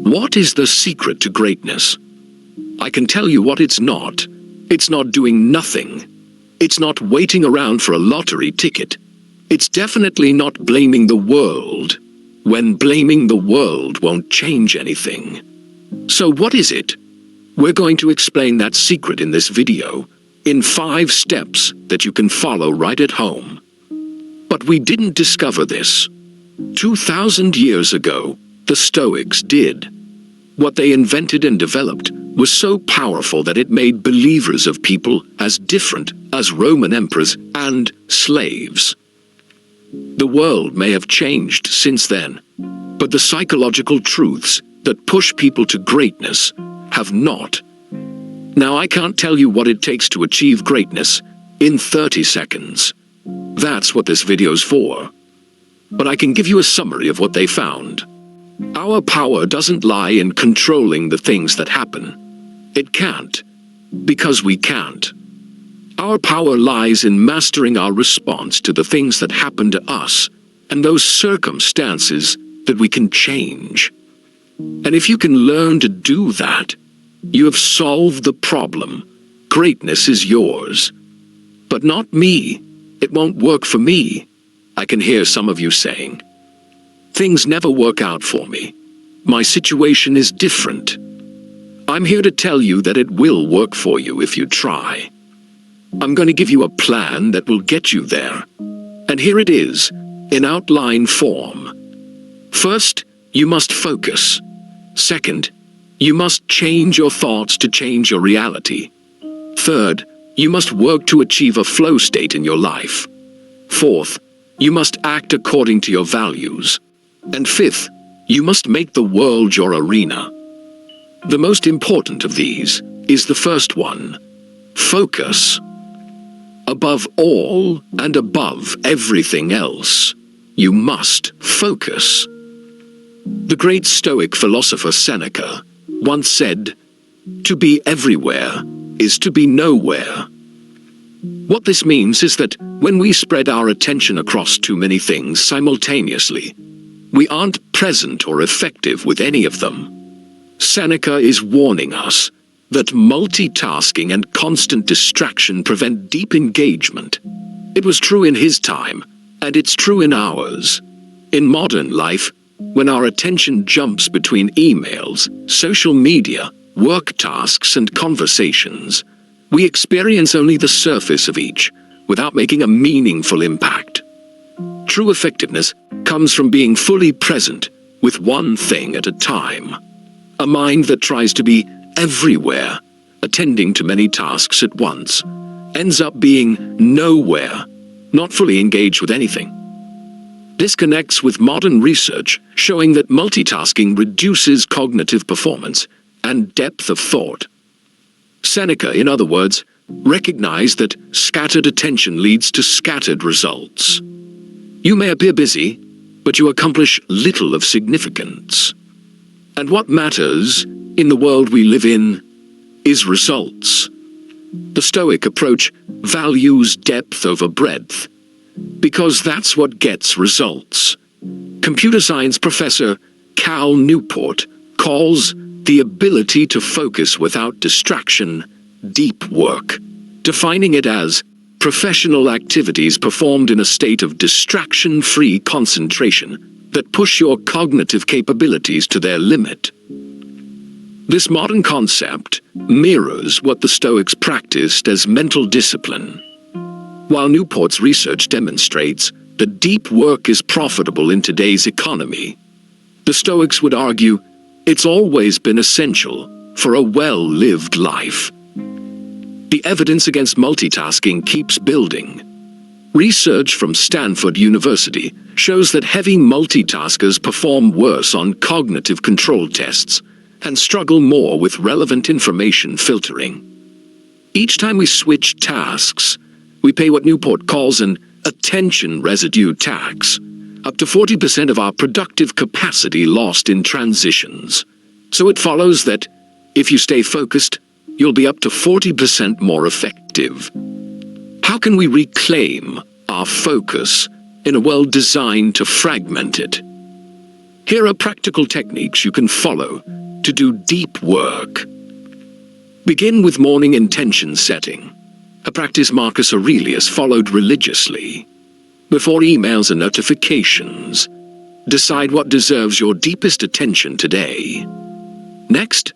What is the secret to greatness? I can tell you what it's not. It's not doing nothing. It's not waiting around for a lottery ticket. It's definitely not blaming the world, when blaming the world won't change anything. So what is it? We're going to explain that secret in this video, in 5 steps that you can follow right at home. But we didn't discover this. 2,000 years ago, the Stoics did. What they invented and developed was so powerful that it made believers of people as different as Roman emperors and slaves. The world may have changed since then, but the psychological truths that push people to greatness have not. Now, I can't tell you what it takes to achieve greatness in 30 seconds. That's what this video's for. But I can give you a summary of what they found. Our power doesn't lie in controlling the things that happen. It can't, because we can't. Our power lies in mastering our response to the things that happen to us and those circumstances that we can change. And if you can learn to do that, you have solved the problem. Greatness is yours. But not me. It won't work for me. I can hear some of you saying, "Things never work out for me. My situation is different." I'm here to tell you that it will work for you if you try. I'm going to give you a plan that will get you there. And here it is, in outline form. First, you must focus. Second, you must change your thoughts to change your reality. Third, you must work to achieve a flow state in your life. Fourth, you must act according to your values. And fifth, you must make the world your arena. The most important of these is the first one, focus. Above all and above everything else, you must focus. The great Stoic philosopher Seneca once said, "To be everywhere is to be nowhere." What this means is that when we spread our attention across too many things simultaneously, we aren't present or effective with any of them. Seneca is warning us that multitasking and constant distraction prevent deep engagement. It was true in his time, and it's true in ours. In modern life, when our attention jumps between emails, social media, work tasks, and conversations, we experience only the surface of each, without making a meaningful impact. True effectiveness comes from being fully present with one thing at a time. A mind that tries to be everywhere, attending to many tasks at once, ends up being nowhere, not fully engaged with anything. This connects with modern research showing that multitasking reduces cognitive performance and depth of thought. Seneca, in other words, recognized that scattered attention leads to scattered results. You may appear busy, but you accomplish little of significance. And what matters, in the world we live in, is results. The Stoic approach values depth over breadth, because that's what gets results. Computer science professor Cal Newport calls the ability to focus without distraction deep work, defining it as professional activities performed in a state of distraction-free concentration that push your cognitive capabilities to their limit. This modern concept mirrors what the Stoics practiced as mental discipline. While Newport's research demonstrates that deep work is profitable in today's economy, the Stoics would argue it's always been essential for a well-lived life. The evidence against multitasking keeps building. Research from Stanford University shows that heavy multitaskers perform worse on cognitive control tests and struggle more with relevant information filtering. Each time we switch tasks, we pay what Newport calls an attention residue tax, up to 40% of our productive capacity lost in transitions. So it follows that if you stay focused, you'll be up to 40% more effective. How can we reclaim our focus in a world designed to fragment it? Here are practical techniques you can follow to do deep work. Begin with morning intention setting, a practice Marcus Aurelius followed religiously. Before emails and notifications, decide what deserves your deepest attention today. Next,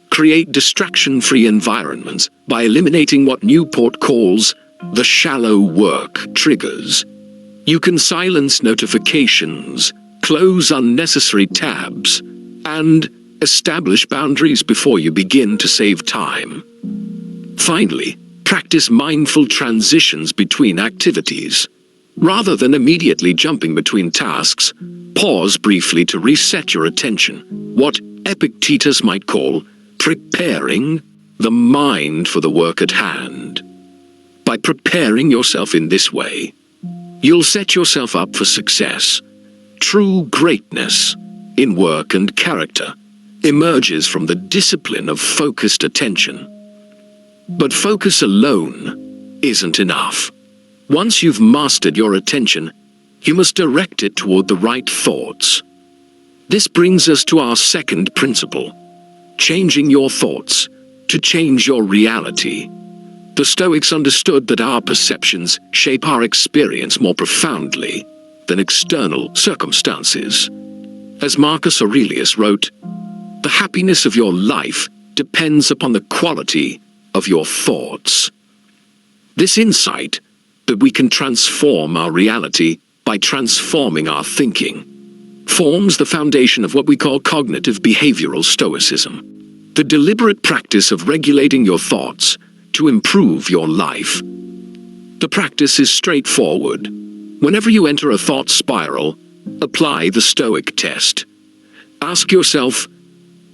create distraction-free environments by eliminating what Newport calls the shallow work triggers. You can silence notifications, close unnecessary tabs, and establish boundaries before you begin to save time. Finally, practice mindful transitions between activities. Rather than immediately jumping between tasks, pause briefly to reset your attention, what Epictetus might call preparing the mind for the work at hand. By preparing yourself in this way, you'll set yourself up for success. True greatness in work and character emerges from the discipline of focused attention. But focus alone isn't enough. Once you've mastered your attention, you must direct it toward the right thoughts. This brings us to our second principle, changing your thoughts to change your reality. The Stoics understood that our perceptions shape our experience more profoundly than external circumstances. As Marcus Aurelius wrote, "The happiness of your life depends upon the quality of your thoughts." This insight that we can transform our reality by transforming our thinking forms the foundation of what we call cognitive behavioral stoicism, the deliberate practice of regulating your thoughts to improve your life. The practice is straightforward. Whenever you enter a thought spiral, apply the Stoic test. Ask yourself,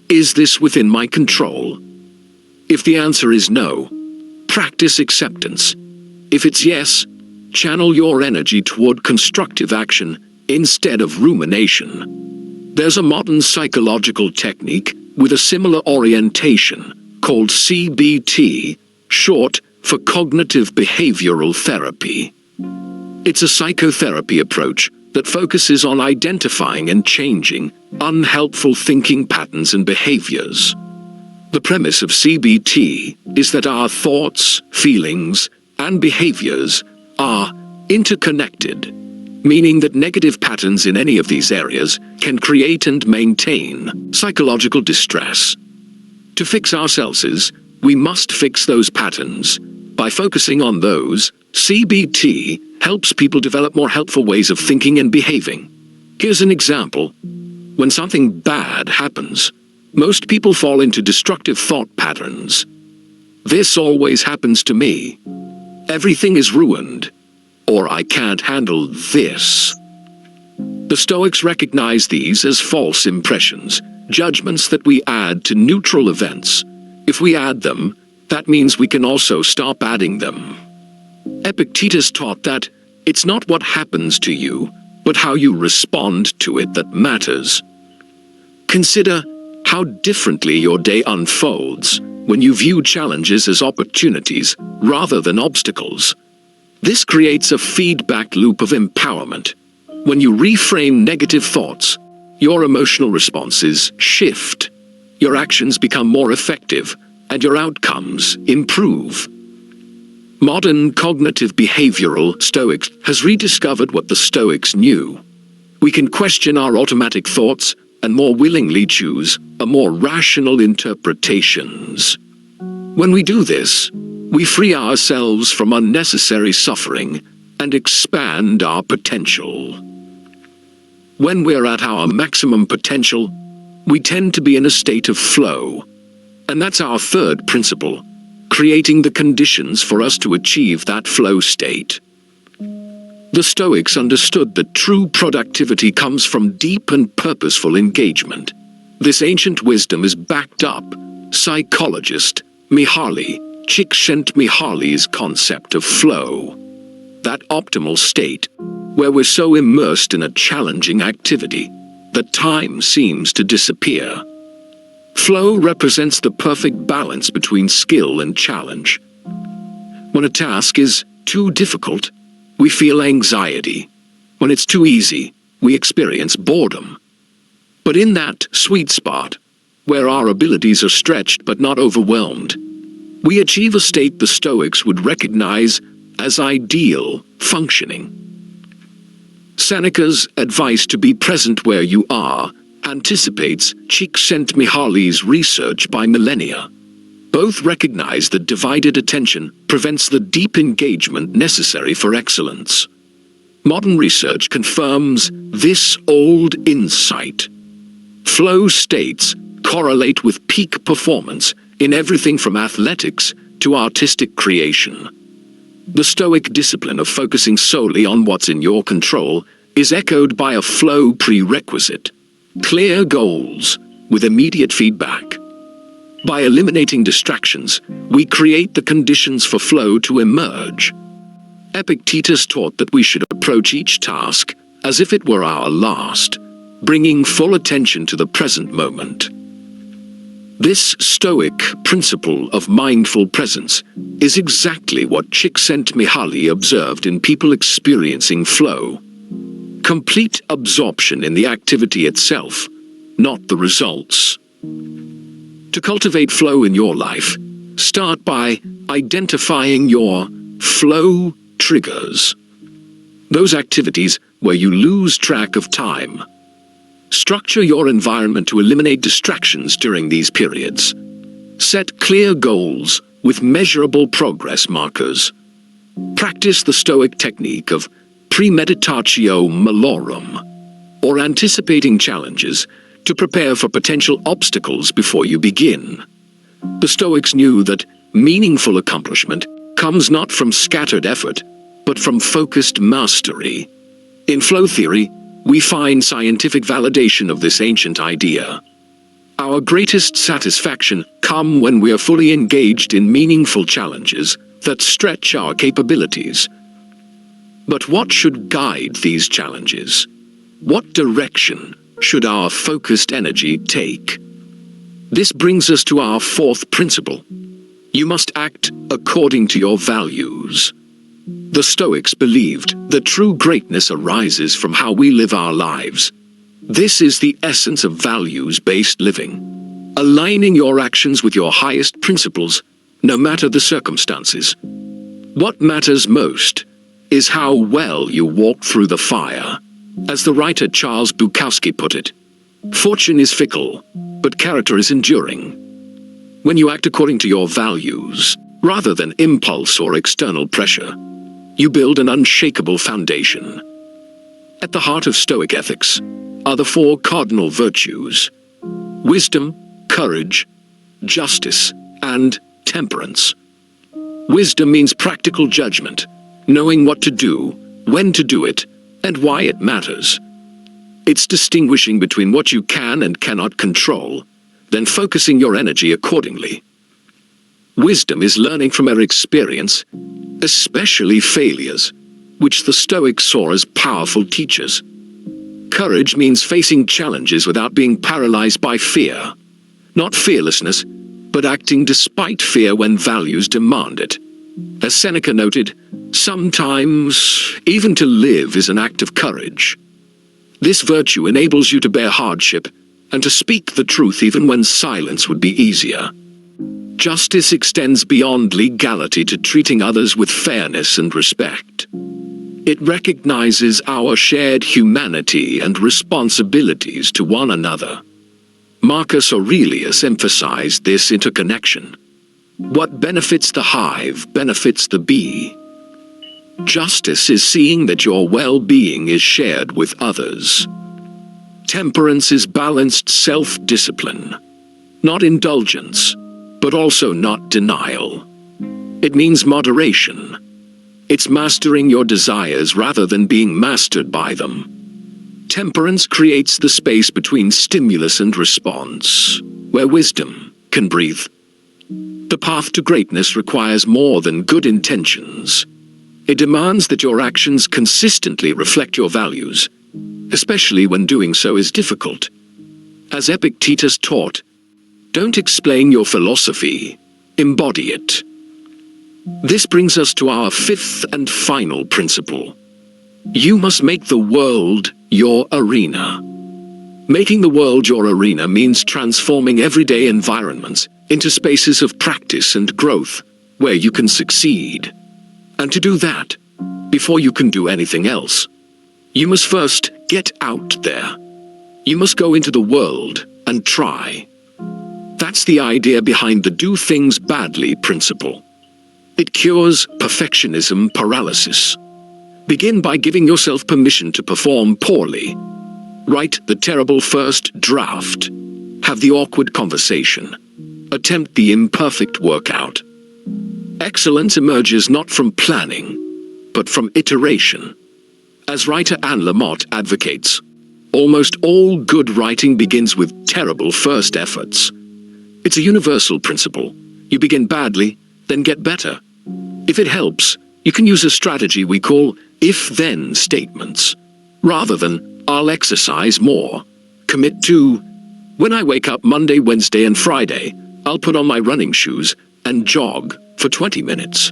is this within my control? If the answer is no, practice acceptance. If it's yes, channel your energy toward constructive action instead of rumination. There's a modern psychological technique with a similar orientation called CBT, short for cognitive behavioral therapy. It's a psychotherapy approach that focuses on identifying and changing unhelpful thinking patterns and behaviors. The premise of CBT is that our thoughts, feelings, and behaviors are interconnected, meaning that negative patterns in any of these areas can create and maintain psychological distress. To fix ourselves, we must fix those patterns. By focusing on those, CBT helps people develop more helpful ways of thinking and behaving. Here's an example. When something bad happens, most people fall into destructive thought patterns. This always happens to me. Everything is ruined. Or I can't handle this. The Stoics recognize these as false impressions, judgments that we add to neutral events. If we add them, that means we can also stop adding them. Epictetus taught that it's not what happens to you, but how you respond to it that matters. Consider how differently your day unfolds when you view challenges as opportunities rather than obstacles. This creates a feedback loop of empowerment. When you reframe negative thoughts, your emotional responses shift. Your actions become more effective, and your outcomes improve. Modern cognitive behavioral Stoics has rediscovered what the Stoics knew. We can question our automatic thoughts and more willingly choose a more rational interpretations. When we do this, we free ourselves from unnecessary suffering and expand our potential. When we're at our maximum potential, we tend to be in a state of flow. And that's our third principle, creating the conditions for us to achieve that flow state. The Stoics understood that true productivity comes from deep and purposeful engagement. This ancient wisdom is backed up. Psychologist Mihaly Csikszentmihalyi's concept of flow, that optimal state where we're so immersed in a challenging activity that time seems to disappear. Flow represents the perfect balance between skill and challenge. When a task is too difficult, we feel anxiety. When it's too easy, we experience boredom. But in that sweet spot, where our abilities are stretched but not overwhelmed, we achieve a state the Stoics would recognize as ideal functioning. Seneca's advice to be present where you are anticipates Csikszentmihalyi's research by millennia. Both recognize that divided attention prevents the deep engagement necessary for excellence. Modern research confirms this old insight. Flow states correlate with peak performance in everything from athletics to artistic creation. The Stoic discipline of focusing solely on what's in your control is echoed by a flow prerequisite: clear goals with immediate feedback. By eliminating distractions, we create the conditions for flow to emerge. Epictetus taught that we should approach each task as if it were our last, bringing full attention to the present moment. This Stoic principle of mindful presence is exactly what Csikszentmihalyi observed in people experiencing flow. Complete absorption in the activity itself, not the results. To cultivate flow in your life, start by identifying your flow triggers. Those activities where you lose track of time. Structure your environment to eliminate distractions during these periods. Set clear goals with measurable progress markers. Practice the Stoic technique of premeditatio malorum, or anticipating challenges to prepare for potential obstacles before you begin. The Stoics knew that meaningful accomplishment comes not from scattered effort, but from focused mastery. In flow theory, we find scientific validation of this ancient idea. Our greatest satisfaction comes when we are fully engaged in meaningful challenges that stretch our capabilities. But what should guide these challenges? What direction should our focused energy take? This brings us to our fourth principle. You must act according to your values. The Stoics believed that true greatness arises from how we live our lives. This is the essence of values-based living. Aligning your actions with your highest principles, no matter the circumstances. What matters most is how well you walk through the fire. As the writer Charles Bukowski put it, fortune is fickle, but character is enduring. When you act according to your values, rather than impulse or external pressure, you build an unshakable foundation. At the heart of Stoic ethics are the four cardinal virtues: wisdom, courage, justice, and temperance. Wisdom means practical judgment, knowing what to do, when to do it, and why it matters. It's distinguishing between what you can and cannot control, then focusing your energy accordingly. Wisdom is learning from our experience, especially failures, which the Stoics saw as powerful teachers. Courage means facing challenges without being paralyzed by fear. Not fearlessness, but acting despite fear when values demand it. As Seneca noted, sometimes even to live is an act of courage. This virtue enables you to bear hardship and to speak the truth even when silence would be easier. Justice extends beyond legality to treating others with fairness and respect. It recognizes our shared humanity and responsibilities to one another. Marcus Aurelius emphasized this interconnection. What benefits the hive benefits the bee. Justice is seeing that your well-being is shared with others. Temperance is balanced self-discipline, not indulgence, but also not denial. It means moderation. It's mastering your desires rather than being mastered by them. Temperance creates the space between stimulus and response, where wisdom can breathe. The path to greatness requires more than good intentions. It demands that your actions consistently reflect your values, especially when doing so is difficult. As Epictetus taught, don't explain your philosophy, embody it. This brings us to our fifth and final principle. You must make the world your arena. Making the world your arena means transforming everyday environments into spaces of practice and growth where you can succeed. And to do that, before you can do anything else, you must first get out there. You must go into the world and try. That's the idea behind the do things badly principle. It cures perfectionism paralysis. Begin by giving yourself permission to perform poorly. Write the terrible first draft. Have the awkward conversation. Attempt the imperfect workout. Excellence emerges not from planning, but from iteration. As writer Anne Lamott advocates, almost all good writing begins with terrible first efforts. It's a universal principle. You begin badly, then get better. If it helps, you can use a strategy we call if-then statements. Rather than, I'll exercise more, commit to, when I wake up Monday, Wednesday, and Friday, I'll put on my running shoes and jog for 20 minutes.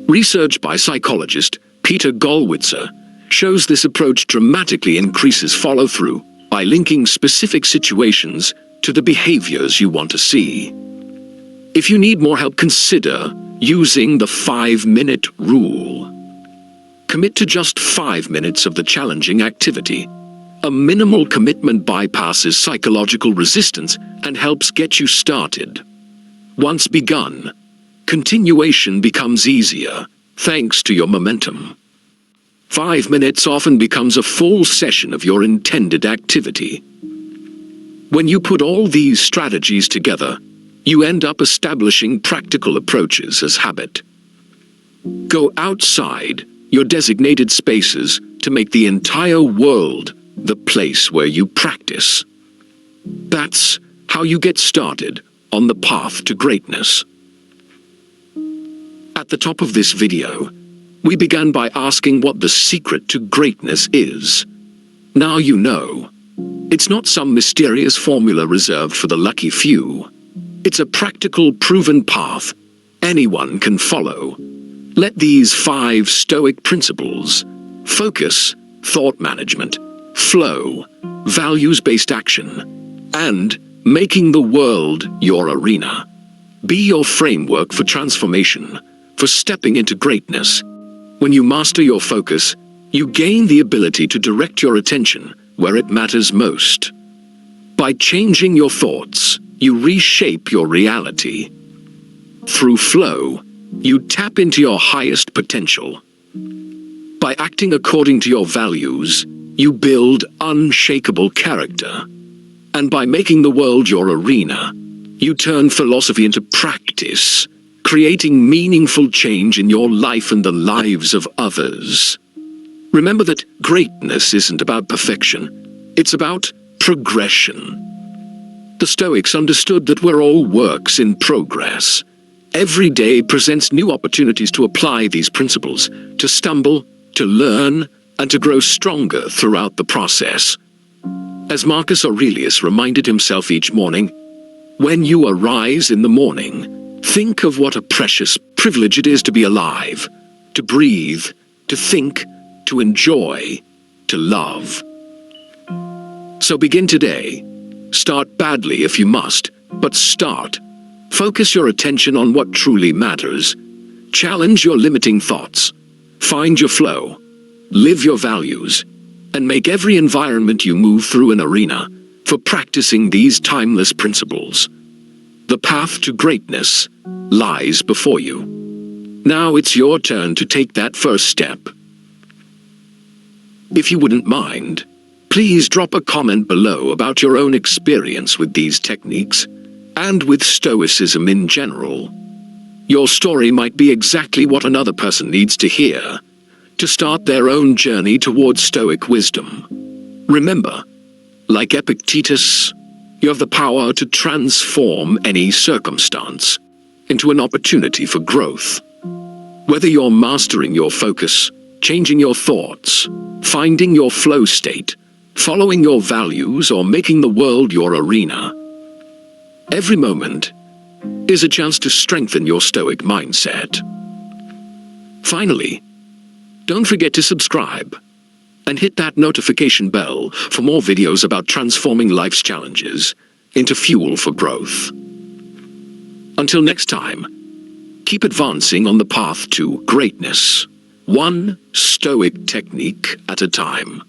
Research by psychologist Peter Gollwitzer shows this approach dramatically increases follow-through by linking specific situations to the behaviors you want to see. If you need more help, consider using the 5-minute rule. Commit to just 5 minutes of the challenging activity. A minimal commitment bypasses psychological resistance and helps get you started. Once begun, continuation becomes easier, thanks to your momentum. 5 minutes often becomes a full session of your intended activity. When you put all these strategies together, you end up establishing practical approaches as habit. Go outside your designated spaces to make the entire world the place where you practice. That's how you get started on the path to greatness. At the top of this video, we began by asking what the secret to greatness is. Now you know. It's not some mysterious formula reserved for the lucky few. It's a practical, proven path anyone can follow. Let these 5 Stoic principles, focus, thought management, flow, values-based action, and making the world your arena, be your framework for transformation, for stepping into greatness. When you master your focus, you gain the ability to direct your attention where it matters most. By changing your thoughts, you reshape your reality. Through flow, you tap into your highest potential. By acting according to your values, you build unshakable character. And by making the world your arena, you turn philosophy into practice, creating meaningful change in your life and the lives of others. Remember that greatness isn't about perfection, it's about progression. The Stoics understood that we're all works in progress. Every day presents new opportunities to apply these principles, to stumble, to learn, and to grow stronger throughout the process. As Marcus Aurelius reminded himself each morning, when you arise in the morning, think of what a precious privilege it is to be alive, to breathe, to think, to enjoy, to love. So begin today. Start badly if you must, but start. Focus your attention on what truly matters. Challenge your limiting thoughts. Find your flow. Live your values. And make every environment you move through an arena for practicing these timeless principles. The path to greatness lies before you. Now it's your turn to take that first step. If you wouldn't mind, please drop a comment below about your own experience with these techniques and with Stoicism in general. Your story might be exactly what another person needs to hear to start their own journey towards Stoic wisdom. Remember, like Epictetus, you have the power to transform any circumstance into an opportunity for growth. Whether you're mastering your focus, changing your thoughts, finding your flow state, following your values, or making the world your arena, every moment is a chance to strengthen your Stoic mindset. Finally, don't forget to subscribe, And hit that notification bell for more videos about transforming life's challenges into fuel for growth. Until next time, keep advancing on the path to greatness, one Stoic technique at a time.